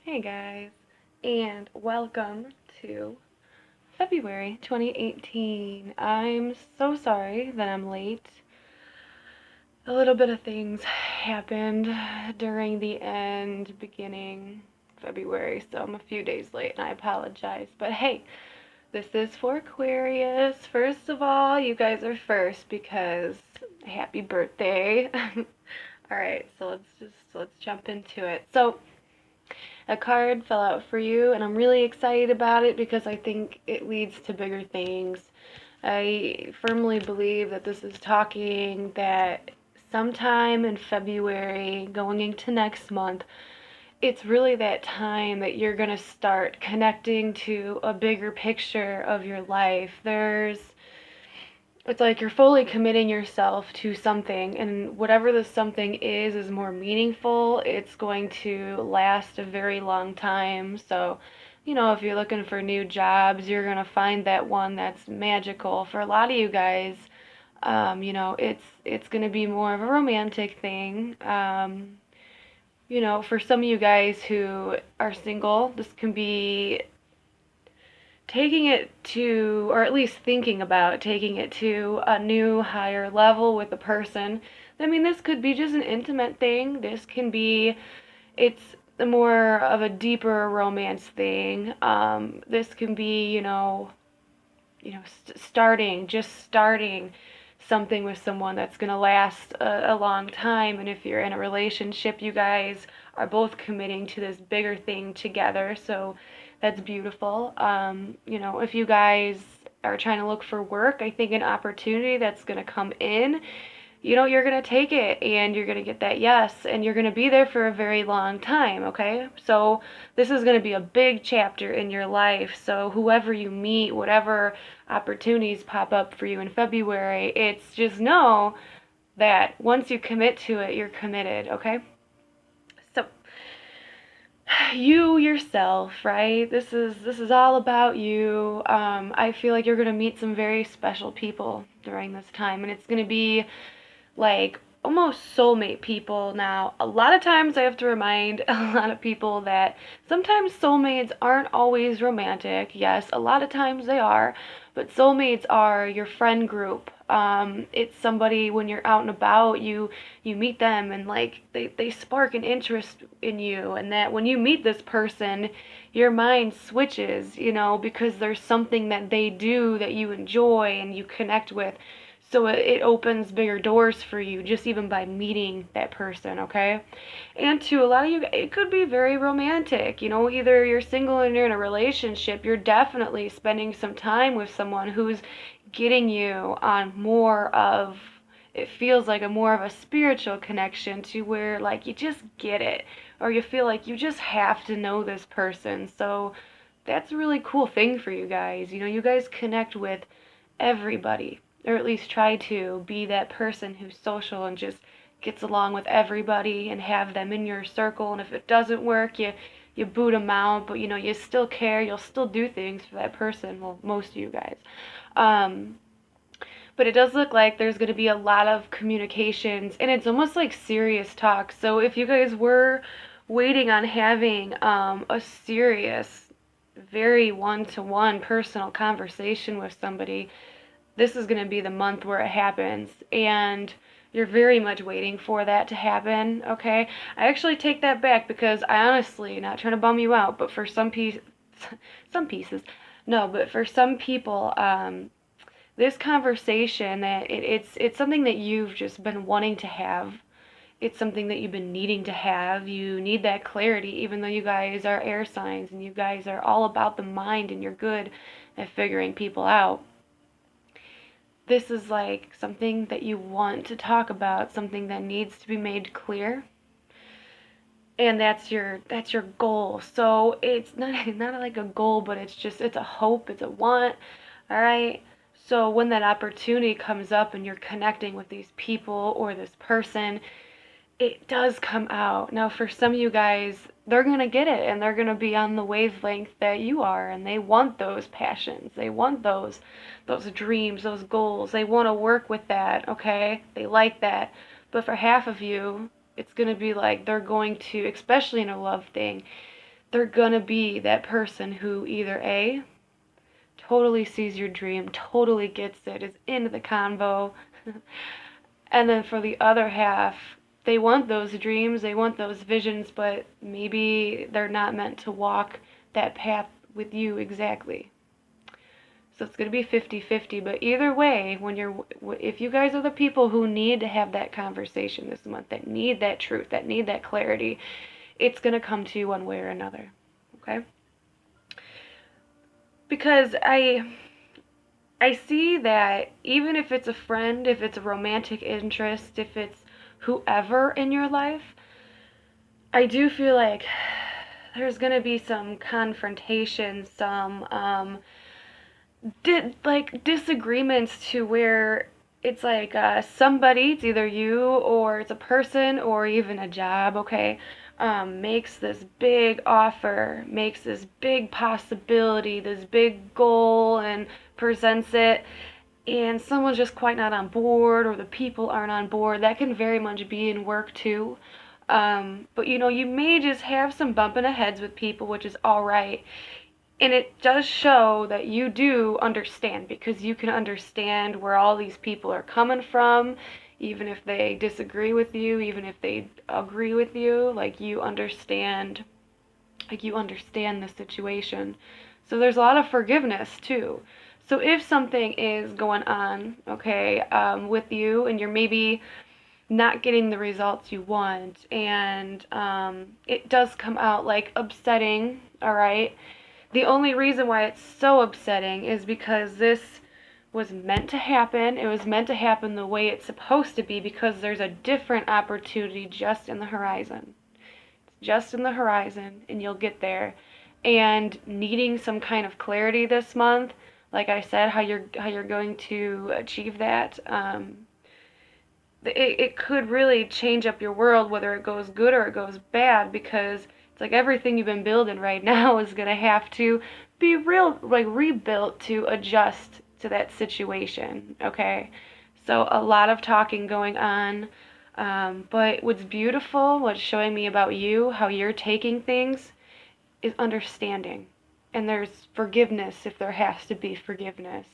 Hey guys, and welcome to February 2018. I'm so sorry that I'm late. A little bit of things happened during the beginning February, so I'm a few days late and I apologize. But hey, this is for Aquarius. First of all, you guys are first because happy birthday. Alright, so let's jump into it. So a card fell out for you, and I'm really excited about it because I think it leads to bigger things. I firmly believe that this is talking that sometime in February, going into next month, it's really that time that you're going to start connecting to a bigger picture of your life. It's like you're fully committing yourself to something, and whatever this something is more meaningful. It's going to last a very long time. So, if you're looking for new jobs, you're going to find that one that's magical. For a lot of you guys, it's going to be more of a romantic thing. For some of you guys who are single, this can be taking it to, or at least thinking about taking it to a new higher level with a person. I mean, this could be just an intimate thing. It's more of a deeper romance thing. This can be, starting something with someone that's going to last a long time. And if you're in a relationship, you guys are both committing to this bigger thing together. So that's beautiful. If you guys are trying to look for work, I think an opportunity that's going to come in, you're going to take it and you're going to get that yes, and you're going to be there for a very long time, okay? So this is going to be a big chapter in your life. So whoever you meet, whatever opportunities pop up for you in February, it's just know that once you commit to it, you're committed, okay? So you yourself, right? This is all about you. I feel like you're going to meet some very special people during this time, and it's going to be like almost soulmate people. Now, a lot of times I have to remind a lot of people that sometimes soulmates aren't always romantic. Yes, a lot of times they are, but soulmates are your friend group. It's somebody when you're out and about, you meet them and like they spark an interest in you, and that when you meet this person, your mind switches, because there's something that they do that you enjoy and you connect with. So it opens bigger doors for you just even by meeting that person, okay? And to a lot of you, it could be very romantic. Either you're single and you're in a relationship, you're definitely spending some time with someone who's getting you on more of, it feels like a more of a spiritual connection to where like you just get it, or you feel like you just have to know this person. So that's a really cool thing for you guys. You guys connect with everybody, or at least try to be that person who's social and just gets along with everybody and have them in your circle. And if it doesn't work, you boot them out, but you still care. You'll still do things for that person. Well, most of you guys. But it does look like there's going to be a lot of communications, and it's almost like serious talk. So if you guys were waiting on having a serious, very one-to-one personal conversation with somebody, this is going to be the month where it happens, and you're very much waiting for that to happen, okay? I actually take that back because I honestly, not trying to bum you out, but for some pieces, no, but for some people, this conversation, that it's something that you've just been wanting to have. It's something that you've been needing to have. You need that clarity, even though you guys are air signs and you guys are all about the mind and you're good at figuring people out. This is like something that you want to talk about, something that needs to be made clear. And that's your goal. So it's not like a goal, but it's a hope, it's a want. All right? So when that opportunity comes up and you're connecting with these people or this person, it does come out. Now, for some of you guys, they're going to get it and they're going to be on the wavelength that you are, and they want those passions. They want those dreams, those goals. They want to work with that, okay? They like that. But for half of you, it's going to be like they're going to, especially in a love thing, they're gonna be that person who either A, totally sees your dream, totally gets it, is into the convo, and then for the other half, they want those dreams, they want those visions, but maybe they're not meant to walk that path with you exactly. So it's going to be 50-50, but either way, if you guys are the people who need to have that conversation this month, that need that truth, that need that clarity, it's going to come to you one way or another. Okay? Because I see that even if it's a friend, if it's a romantic interest, if it's whoever in your life, I do feel like there's going to be some confrontation, some disagreements to where it's like somebody, it's either you or it's a person or even a job, okay, makes this big offer, makes this big possibility, this big goal, and presents it, and someone's just quite not on board, or the people aren't on board. That can very much be in work too. But you may just have some bumping of heads with people, which is all right. And it does show that you do understand, because you can understand where all these people are coming from, even if they disagree with you, even if they agree with you, you understand the situation. So there's a lot of forgiveness too. So if something is going on, okay, with you, and you're maybe not getting the results you want, and it does come out upsetting, all right? The only reason why it's so upsetting is because this was meant to happen. It was meant to happen the way it's supposed to be, because there's a different opportunity just in the horizon. It's just in the horizon, and you'll get there. And needing some kind of clarity this month, like I said, how you're going to achieve that, it could really change up your world, whether it goes good or it goes bad, because it's like everything you've been building right now is going to have to be rebuilt to adjust to that situation, okay? So a lot of talking going on, but what's beautiful, what's showing me about you, how you're taking things, is understanding. And there's forgiveness if there has to be forgiveness.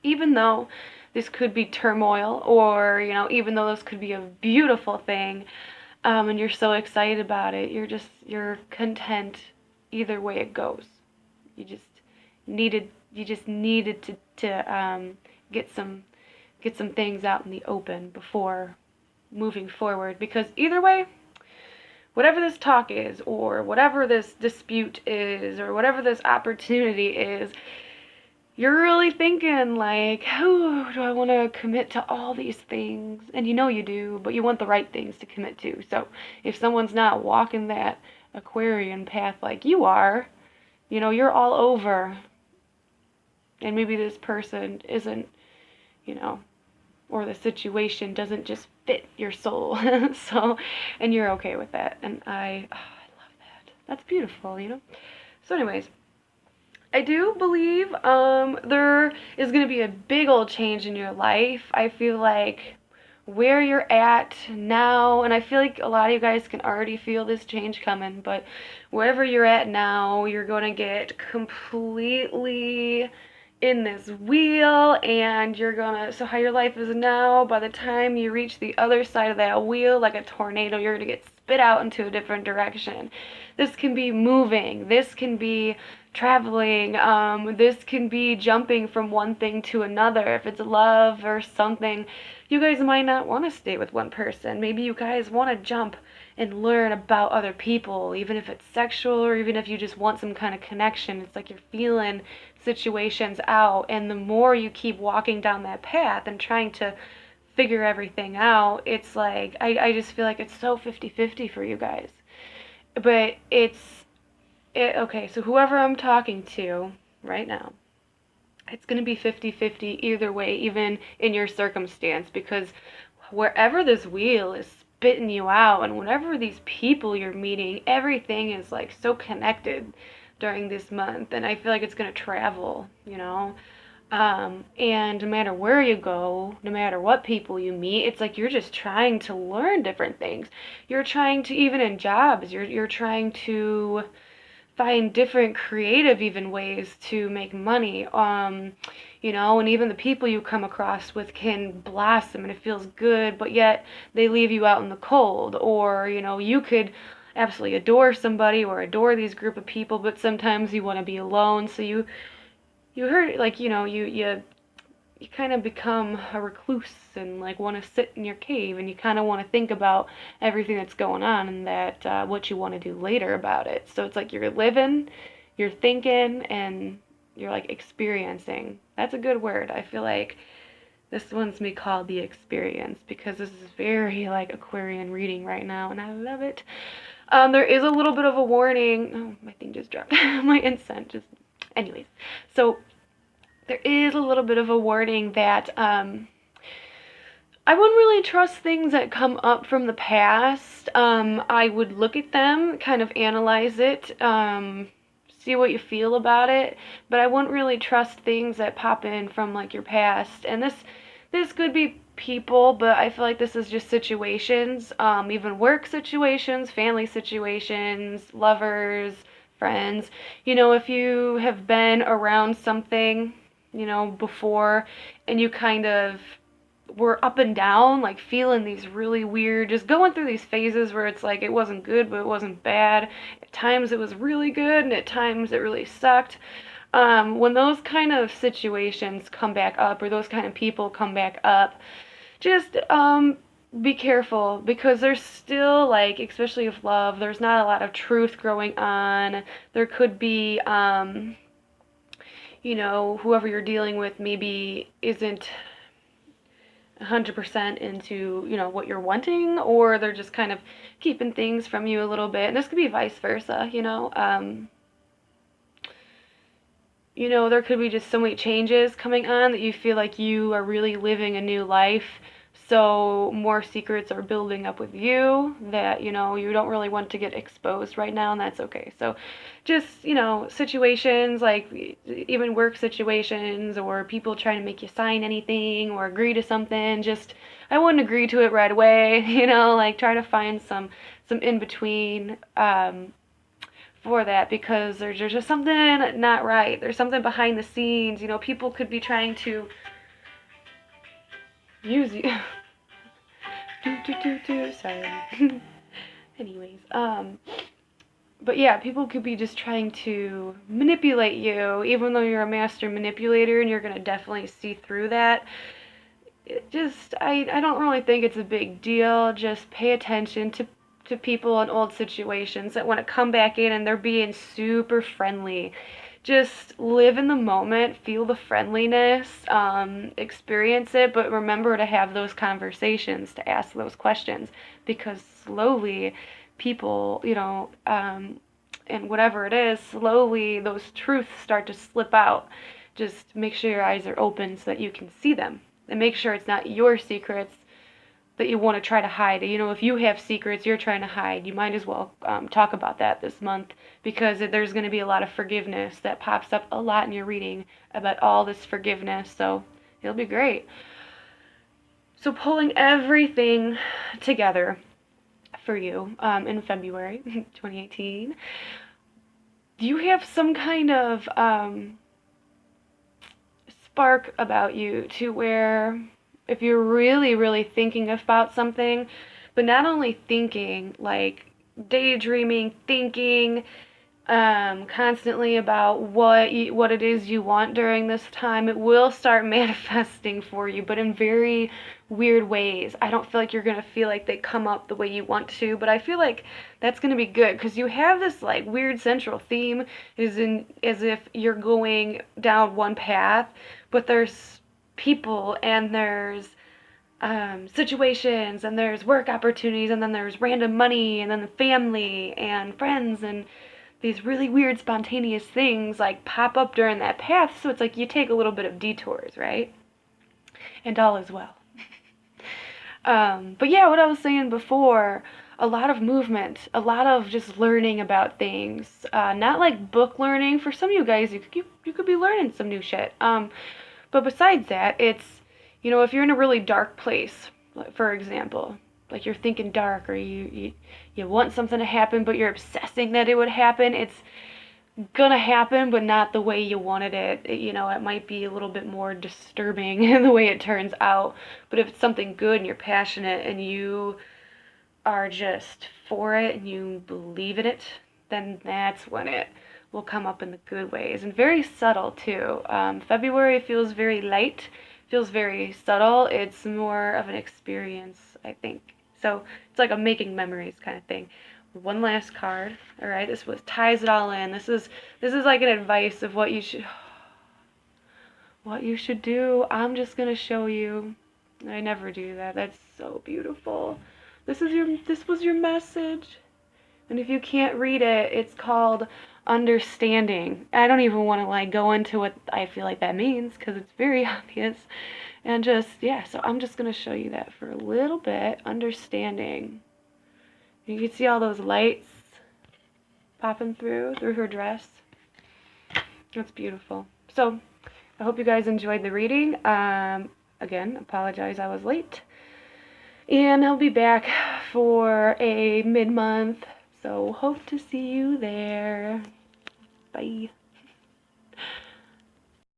Even though this could be turmoil, or even though this could be a beautiful thing, and you're so excited about it, you're content either way it goes. You just needed to get some things out in the open before moving forward, because either way, whatever this talk is, or whatever this dispute is, or whatever this opportunity is, you're really thinking oh, do I want to commit to all these things? And you do, but you want the right things to commit to. So if someone's not walking that Aquarian path like you are, you're all over. And maybe this person isn't, or the situation doesn't just fit your soul. So, and you're okay with that. And I love that. That's beautiful, So anyways, I do believe there is going to be a big old change in your life. I feel like where you're at now, and I feel like a lot of you guys can already feel this change coming, but wherever you're at now, you're going to get completely in this wheel, and so how your life is now, by the time you reach the other side of that wheel, like a tornado, you're going to get spit out into a different direction. This can be moving, this can be traveling, this can be jumping from one thing to another. If it's love or something, you guys might not want to stay with one person. Maybe you guys want to jump and learn about other people, even if it's sexual, or even if you just want some kind of connection. It's like you're feeling situations out, and the more you keep walking down that path and trying to figure everything out, it's like I just feel like it's so 50-50 for you guys. But okay, so whoever I'm talking to right now, it's going to be 50-50 either way, even in your circumstance, because wherever this wheel is spitting you out, and whenever these people you're meeting, everything is so connected during this month, and I feel like it's going to travel, And no matter where you go, no matter what people you meet, it's like you're just trying to learn different things. You're trying to, even in jobs, you're trying to find different creative even ways to make money. And even the people you come across with can blossom and it feels good, but yet they leave you out in the cold. Or, you could absolutely adore somebody or adore these group of people, but sometimes you want to be alone. So you heard, like, you kind of become a recluse and like want to sit in your cave, and you kind of want to think about everything that's going on and that what you want to do later about it. So it's like you're living, you're thinking, and you're like experiencing. That's a good word. I feel like this one's me called the experience because this is very like Aquarian reading right now, and I love it. There is a little bit of a warning. Oh, my thing just dropped. My incense just. Anyways, so there is a little bit of a warning that I wouldn't really trust things that come up from the past. I would look at them, kind of analyze it, see what you feel about it, but I wouldn't really trust things that pop in from like your past. And this could be people, but I feel like this is just situations, even work situations, family situations, lovers, friends. If you have been around something, before, and you kind of were up and down, like feeling these really weird, just going through these phases where it's like it wasn't good, but it wasn't bad. At times it was really good, and at times it really sucked. When those kind of situations come back up, or those kind of people come back up, just be careful, because there's still, like, especially with love, there's not a lot of truth growing on. There could be whoever you're dealing with maybe isn't 100% into, what you're wanting, or they're just kind of keeping things from you a little bit. And this could be vice versa, there could be just so many changes coming on that you feel like you are really living a new life. So more secrets are building up with you that, you don't really want to get exposed right now, and that's okay. So just, situations like even work situations, or people trying to make you sign anything or agree to something, just, I wouldn't agree to it right away, like try to find some in between, for that, because there's just something not right. There's something behind the scenes, people could be trying to use you. Sorry. Anyways, but yeah, people could be just trying to manipulate you, even though you're a master manipulator, and you're gonna definitely see through that. I don't really think it's a big deal. Just pay attention to people in old situations that want to come back in and they're being super friendly. Just live in the moment, feel the friendliness, experience it, but remember to have those conversations, to ask those questions, because slowly people, and whatever it is, slowly those truths start to slip out. Just make sure your eyes are open so that you can see them, and make sure it's not your secrets that you want to try to hide. If you have secrets you're trying to hide, you might as well talk about that this month, because there's going to be a lot of forgiveness that pops up a lot in your reading about all this forgiveness. So it'll be great. So pulling everything together for you in February 2018, do you have some kind of spark about you to where, if you're really, really thinking about something, but not only thinking, like daydreaming, thinking constantly about what it is you want during this time, it will start manifesting for you, but in very weird ways. I don't feel like you're going to feel like they come up the way you want to, but I feel like that's going to be good, because you have this like weird central theme, as if you're going down one path, but there's people, and there's situations, and there's work opportunities, and then there's random money, and then the family and friends, and these really weird spontaneous things like pop up during that path. So it's like you take a little bit of detours, right? And all is well. But yeah, what I was saying before, a lot of movement, a lot of just learning about things, not like book learning. For some of you guys, you could be learning some new shit, But besides that, it's, if you're in a really dark place, like, for example, like you're thinking dark, or you want something to happen, but you're obsessing that it would happen, it's gonna happen, but not the way you wanted it. It might be a little bit more disturbing in the way it turns out. But if it's something good and you're passionate and you are just for it and you believe in it, then that's when it will come up in the good ways. And very subtle too. February feels very light, feels very subtle. It's more of an experience, I think. So it's like a making memories kind of thing. One last card. All right, this ties it all in. This is like an advice of what you should do. I'm just gonna show you. I never do that. That's so beautiful. This was your message. And if you can't read it, it's called understanding. I don't even want to like go into what I feel like that means, because it's very obvious. And just, yeah, so I'm just going to show you that for a little bit. Understanding. You can see all those lights popping through her dress. That's beautiful. So I hope you guys enjoyed the reading. Again, apologize I was late. And I'll be back for a mid-month. So hope to see you there. Bye.